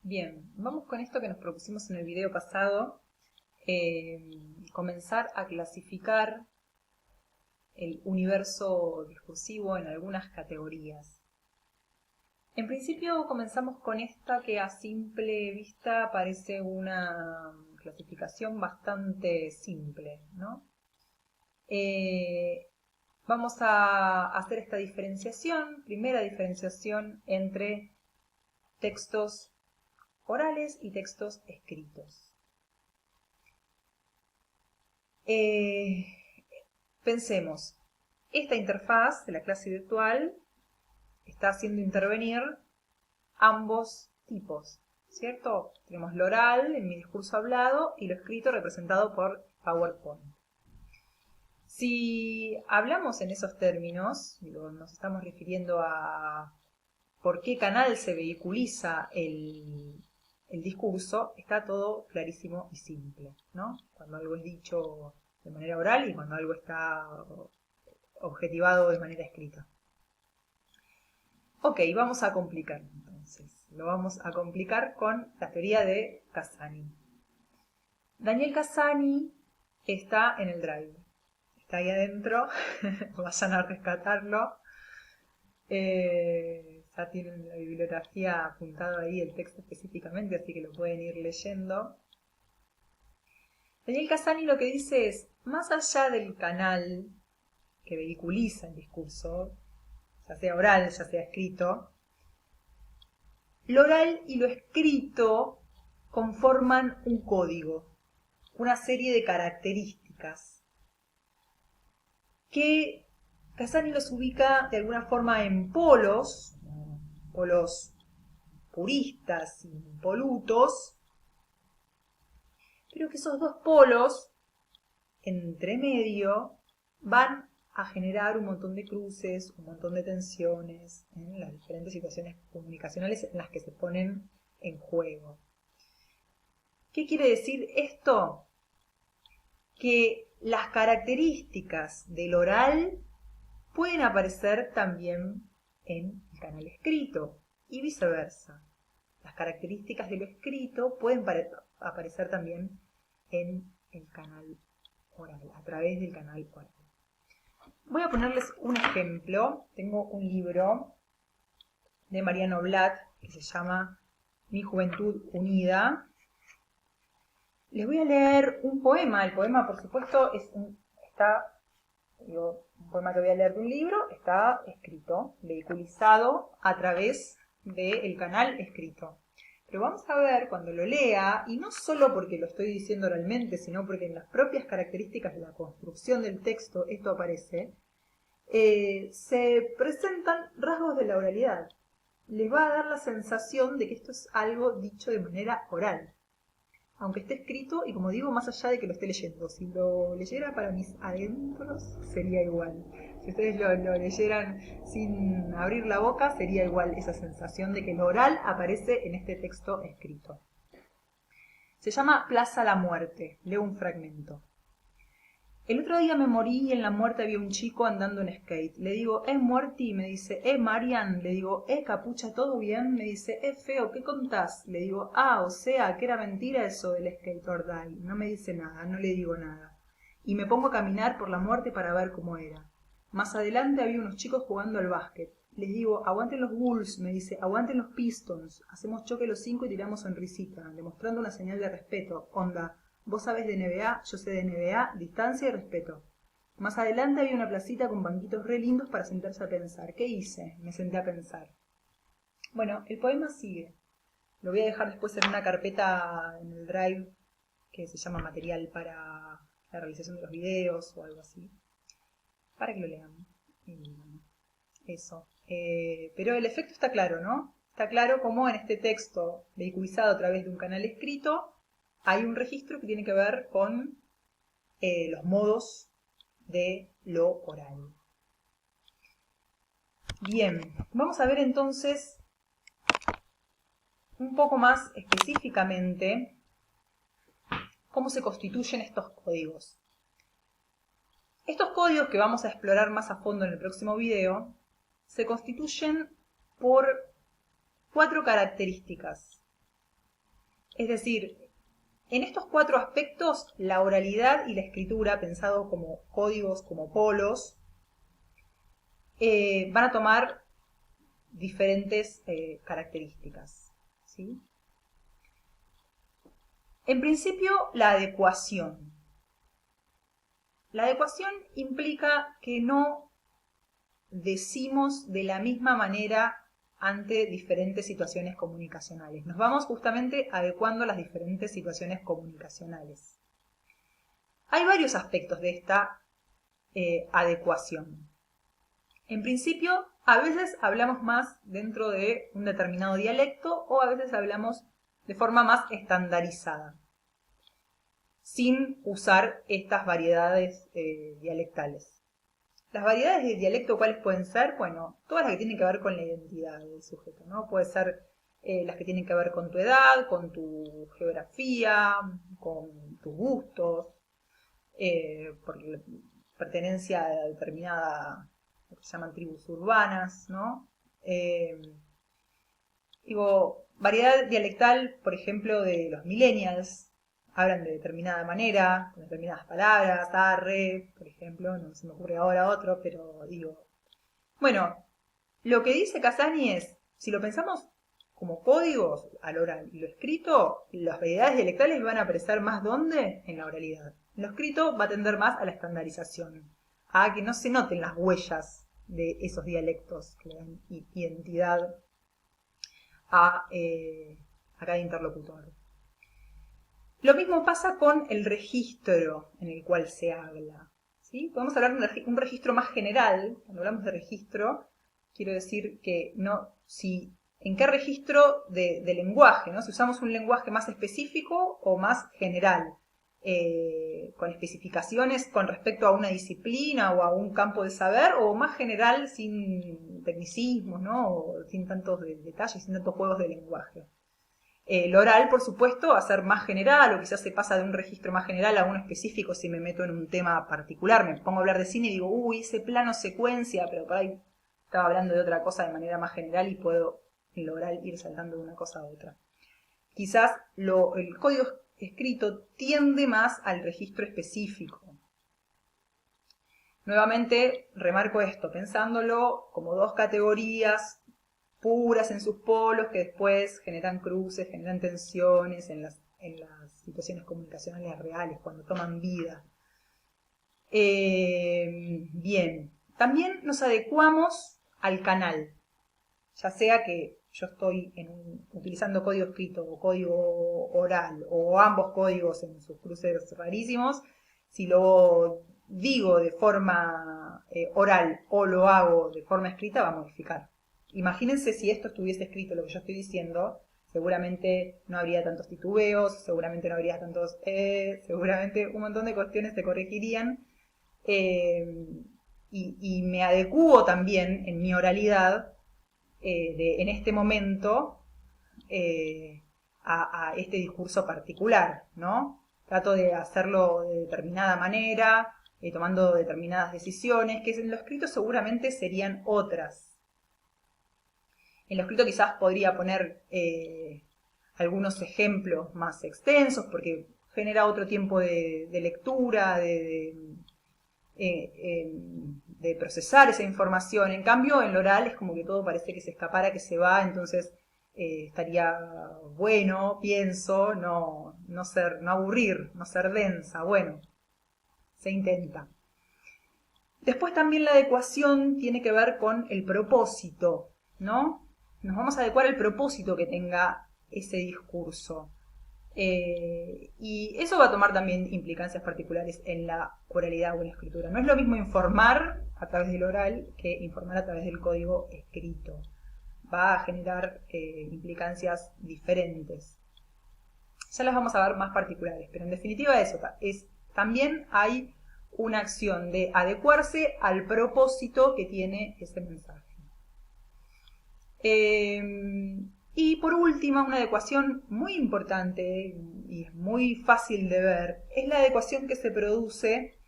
Bien, vamos con esto que nos propusimos en el video pasado, comenzar a clasificar el universo discursivo en algunas categorías. En principio comenzamos con esta que a simple vista parece una clasificación bastante simple, ¿no? Vamos a hacer esta diferenciación, primera diferenciación entre textos orales y textos escritos. Pensemos, esta interfaz de la clase virtual está haciendo intervenir ambos tipos, ¿cierto? Tenemos lo oral en mi discurso hablado y lo escrito representado por PowerPoint. Si hablamos en esos términos, nos estamos refiriendo a por qué canal se vehiculiza el discurso, está todo clarísimo y simple, ¿no? Cuando algo es dicho de manera oral y cuando algo está objetivado de manera escrita. Ok, vamos a complicar entonces. Lo vamos a complicar con la teoría de Cassani. Daniel Cassani está en el Drive. Está ahí adentro. Vayan a rescatarlo. Ya tienen la bibliografía apuntado ahí, el texto específicamente, así que lo pueden ir leyendo. Daniel Cassani lo que dice es, más allá del canal que vehiculiza el discurso, ya sea oral, ya sea escrito, lo oral y lo escrito conforman un código, una serie de características que Cassani los ubica de alguna forma en polos puristas, impolutos, pero que esos dos polos, entre medio, van a generar un montón de cruces, un montón de tensiones en las diferentes situaciones comunicacionales en las que se ponen en juego. ¿Qué quiere decir esto? Que las características del oral pueden aparecer también en el canal escrito y viceversa. Las características de lo escrito pueden aparecer también en el canal oral, a través del canal oral. Voy a ponerles un ejemplo. Tengo un libro de Mariano Blatt que se llama Mi Juventud Unida. Les voy a leer un poema. El poema, por supuesto, un poema que voy a leer de un libro, está escrito, vehiculizado a través del canal escrito. Pero vamos a ver cuando lo lea, y no solo porque lo estoy diciendo oralmente, sino porque en las propias características de la construcción del texto esto aparece, se presentan rasgos de la oralidad. Les va a dar la sensación de que esto es algo dicho de manera oral, aunque esté escrito y, como digo, más allá de que lo esté leyendo. Si lo leyera para mis adentros sería igual. Si ustedes lo leyeran sin abrir la boca sería igual esa sensación de que lo oral aparece en este texto escrito. Se llama Plaza la Muerte. Leo un fragmento. El otro día me morí y en la muerte había un chico andando en skate. Le digo, Muerti? Me dice, Marian? Le digo, Capucha, ¿todo bien? Me dice, feo, ¿qué contás? Le digo, o sea, que era mentira eso del skate or die. No me dice nada, no le digo nada. Y me pongo a caminar por la muerte para ver cómo era. Más adelante había unos chicos jugando al básquet. Les digo, aguanten los Bulls, me dice, aguanten los Pistons. Hacemos choque los 5 y tiramos sonrisita, demostrando una señal de respeto. Onda, vos sabés de NBA, yo sé de NBA, distancia y respeto. Más adelante había una placita con banquitos re lindos para sentarse a pensar. ¿Qué hice? Me senté a pensar. Bueno, el poema sigue. Lo voy a dejar después en una carpeta en el Drive que se llama material para la realización de los videos o algo así. Para que lo lean. Eso. Pero el efecto está claro, ¿no? Está claro cómo en este texto vehiculizado a través de un canal escrito hay un registro que tiene que ver con los modos de lo oral. Bien, vamos a ver entonces un poco más específicamente cómo se constituyen estos códigos. Estos códigos que vamos a explorar más a fondo en el próximo video se constituyen por 4 características. Es decir, en estos 4 aspectos, la oralidad y la escritura, pensado como códigos, como polos, van a tomar diferentes características, ¿sí? En principio, la adecuación. La adecuación implica que no decimos de la misma manera ante diferentes situaciones comunicacionales. Nos vamos justamente adecuando a las diferentes situaciones comunicacionales. Hay varios aspectos de esta adecuación. En principio, a veces hablamos más dentro de un determinado dialecto o a veces hablamos de forma más estandarizada, sin usar estas variedades dialectales. Las variedades de dialecto, ¿cuáles pueden ser? Bueno, todas las que tienen que ver con la identidad del sujeto, ¿no? Puede ser las que tienen que ver con tu edad, con tu geografía, con tus gustos, porque pertenencia a determinada, lo que se llaman tribus urbanas, ¿no? Variedad dialectal, por ejemplo, de los millennials, hablan de determinada manera, con determinadas palabras, arre, por ejemplo, no se me ocurre ahora otro, pero digo. Bueno, lo que dice Casani es, si lo pensamos como códigos al oral y lo escrito, las variedades dialectales van a aparecer más ¿dónde? En la oralidad. Lo escrito va a tender más a la estandarización, a que no se noten las huellas de esos dialectos que le dan identidad a cada interlocutor. Lo mismo pasa con el registro en el cual se habla, ¿sí? Podemos hablar de un registro más general. Cuando hablamos de registro, quiero decir que en qué registro de lenguaje, ¿no? Si usamos un lenguaje más específico o más general, con especificaciones con respecto a una disciplina o a un campo de saber, o más general sin tecnicismos, ¿no? O sin tantos detalles, sin tantos juegos de lenguaje. El oral, por supuesto, va a ser más general, o quizás se pasa de un registro más general a uno específico si me meto en un tema particular. Me pongo a hablar de cine y digo, uy, ese plano secuencia, pero por ahí estaba hablando de otra cosa de manera más general y puedo en lo oral ir saltando de una cosa a otra. Quizás el código escrito tiende más al registro específico. Nuevamente, remarco esto, pensándolo como 2 categorías puras en sus polos que después generan cruces, generan tensiones en las situaciones comunicacionales reales, cuando toman vida. Bien, también nos adecuamos al canal, ya sea que yo estoy utilizando código escrito o código oral, o ambos códigos en sus cruces rarísimos. Si lo digo de forma oral o lo hago de forma escrita, va a modificar. Imagínense si esto estuviese escrito, lo que yo estoy diciendo, seguramente no habría tantos titubeos, seguramente no habría tantos seguramente un montón de cuestiones se corregirían, y me adecuo también en mi oralidad en este momento a este discurso particular, ¿no? Trato de hacerlo de determinada manera, tomando determinadas decisiones, que en lo escrito seguramente serían otras. En lo escrito quizás podría poner algunos ejemplos más extensos, porque genera otro tiempo de lectura, de procesar esa información. En cambio, en lo oral es como que todo parece que se escapara, que se va, entonces estaría bueno, pienso, no aburrir, no ser densa. Bueno, se intenta. Después también la adecuación tiene que ver con el propósito, ¿no? Nos vamos a adecuar al propósito que tenga ese discurso. Y eso va a tomar también implicancias particulares en la oralidad o en la escritura. No es lo mismo informar a través del oral que informar a través del código escrito. Va a generar implicancias diferentes. Ya las vamos a ver más particulares, pero en definitiva eso también hay una acción de adecuarse al propósito que tiene ese mensaje. Y por último, una adecuación muy importante y es muy fácil de ver, es la adecuación que se produce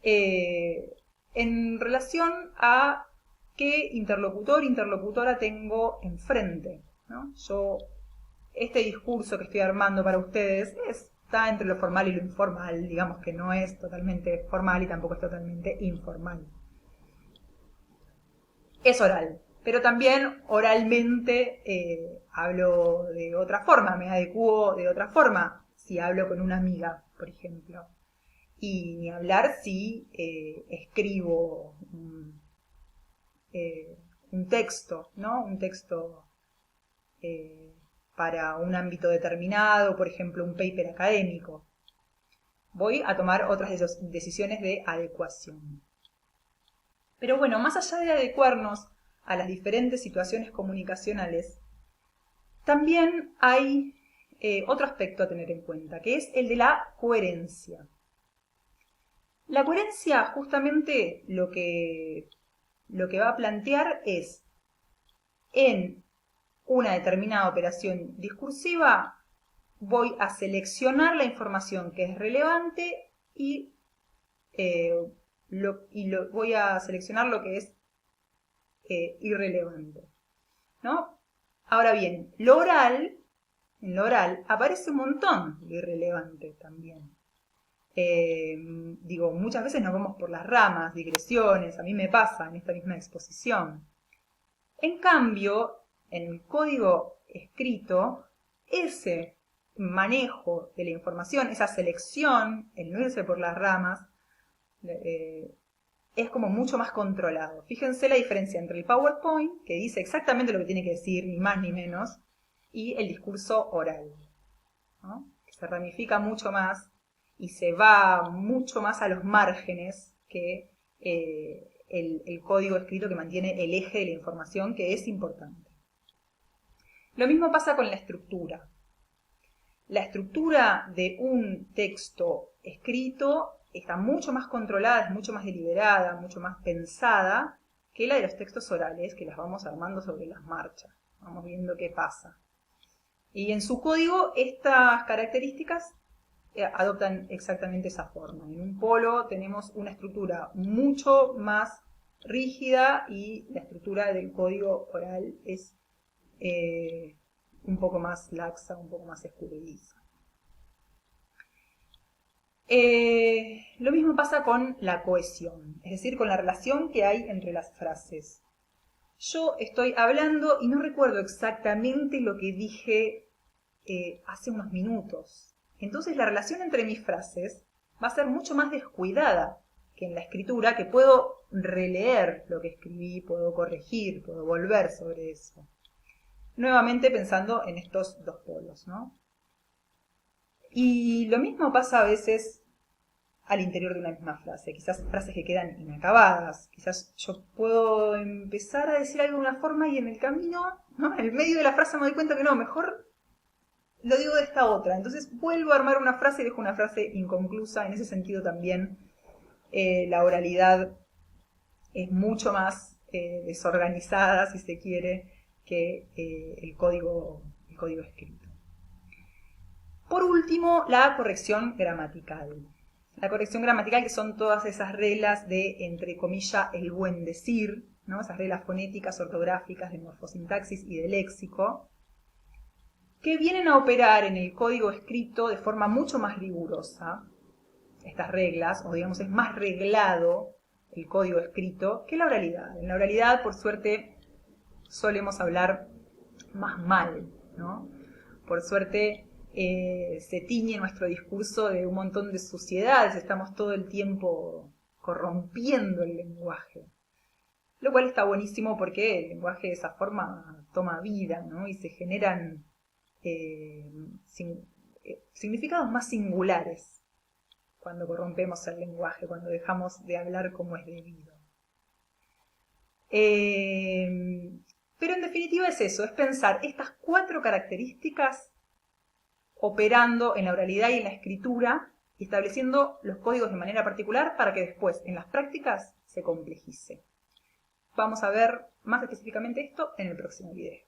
en relación a qué interlocutor, interlocutora tengo enfrente, ¿no? Yo este discurso que estoy armando para ustedes está entre lo formal y lo informal, digamos que no es totalmente formal y tampoco es totalmente informal. Es oral, pero también oralmente hablo de otra forma, me adecuo de otra forma si hablo con una amiga, por ejemplo. Y ni hablar si escribo un texto, ¿no? Un texto para un ámbito determinado, por ejemplo, un paper académico. Voy a tomar otras decisiones de adecuación. Pero bueno, más allá de adecuarnos a las diferentes situaciones comunicacionales, también hay otro aspecto a tener en cuenta, que es el de la coherencia. La coherencia justamente lo que va a plantear es, en una determinada operación discursiva, voy a seleccionar la información que es relevante y voy a seleccionar lo que es irrelevante, ¿no? Ahora bien, en lo oral aparece un montón de irrelevante también. Muchas veces nos vamos por las ramas, digresiones, a mí me pasa en esta misma exposición. En cambio, en el código escrito, ese manejo de la información, esa selección, el no irse por las ramas, es como mucho más controlado. Fíjense la diferencia entre el PowerPoint, que dice exactamente lo que tiene que decir, ni más ni menos, y el discurso oral, ¿no? Que se ramifica mucho más y se va mucho más a los márgenes que el código escrito, que mantiene el eje de la información, que es importante. Lo mismo pasa con la estructura. La estructura de un texto escrito está mucho más controlada, es mucho más deliberada, mucho más pensada que la de los textos orales, que las vamos armando sobre las marchas. Vamos viendo qué pasa. Y en su código estas características adoptan exactamente esa forma. En un polo tenemos una estructura mucho más rígida y la estructura del código oral es un poco más laxa, un poco más escurridiza. Lo mismo pasa con la cohesión, es decir, con la relación que hay entre las frases. Yo estoy hablando y no recuerdo exactamente lo que dije hace unos minutos. Entonces la relación entre mis frases va a ser mucho más descuidada que en la escritura, que puedo releer lo que escribí, puedo corregir, puedo volver sobre eso. Nuevamente pensando en estos dos polos, ¿no? Y lo mismo pasa a veces al interior de una misma frase. Quizás frases que quedan inacabadas. Quizás yo puedo empezar a decir algo de una forma y en el camino, ¿no? En el medio de la frase me doy cuenta que no, mejor lo digo de esta otra. Entonces vuelvo a armar una frase y dejo una frase inconclusa. En ese sentido también la oralidad es mucho más desorganizada, si se quiere, que el código escrito. Por último, la corrección gramatical. La corrección gramatical, que son todas esas reglas de, entre comillas, el buen decir, ¿no? Esas reglas fonéticas, ortográficas, de morfosintaxis y de léxico, que vienen a operar en el código escrito de forma mucho más rigurosa. Estas reglas, o digamos, es más reglado el código escrito que la oralidad. En la oralidad, por suerte, solemos hablar más mal, ¿no? Por suerte se tiñe nuestro discurso de un montón de suciedades, estamos todo el tiempo corrompiendo el lenguaje. Lo cual está buenísimo porque el lenguaje de esa forma toma vida, ¿no? Y se generan significados más singulares cuando corrompemos el lenguaje, cuando dejamos de hablar como es debido. Pero en definitiva es eso, es pensar estas 4 características operando en la oralidad y en la escritura y estableciendo los códigos de manera particular para que después en las prácticas se complejice. Vamos a ver más específicamente esto en el próximo video.